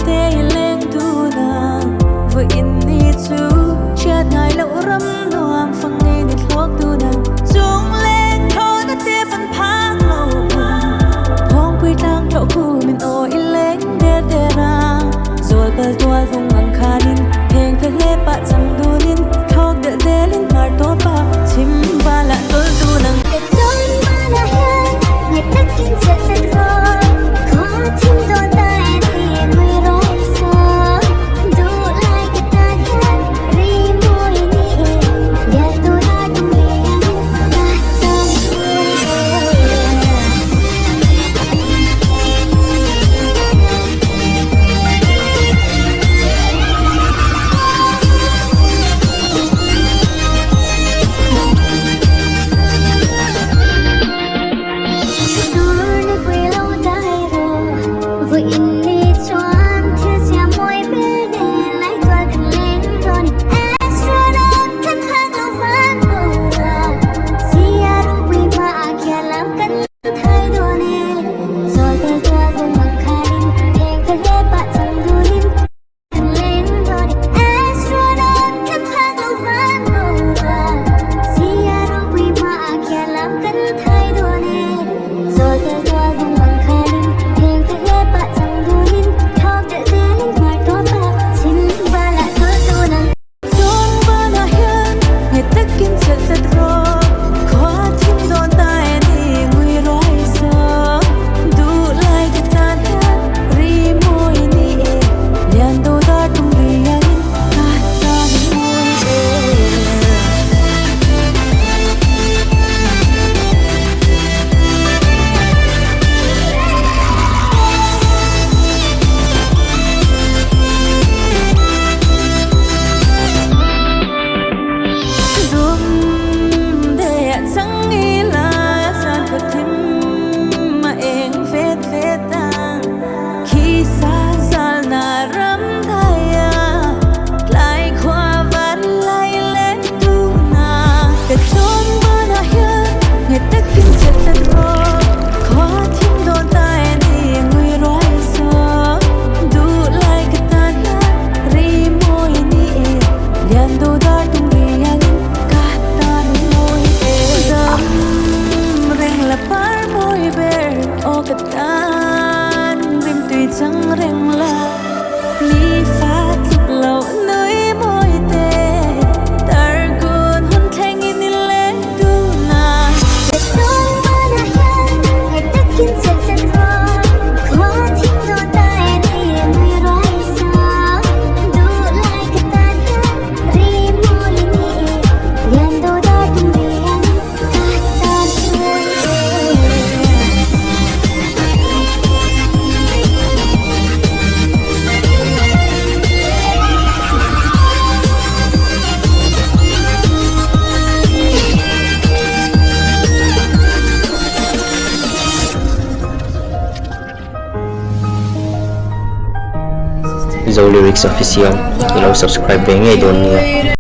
te leng tu na vo in ni chu chat ngai lo ram nuam phang nei ni thlok tu na chung leng tho na te van phang lo phong pui tang tho khu min o in leng de de ra zol bal tual vong ang khanin theng the le pa cham du lin thok de de lin mar to pa chim ba la tol tu nang để chốn mà là hiền người ta kinh chết thật rồi khó chim đôi tay thì người rồi sao đủ lại cái ta nhát ri môi ni ya tôi đã từng liền ta Zo Lyrics Official, ilaw subscribe ngay doon niya.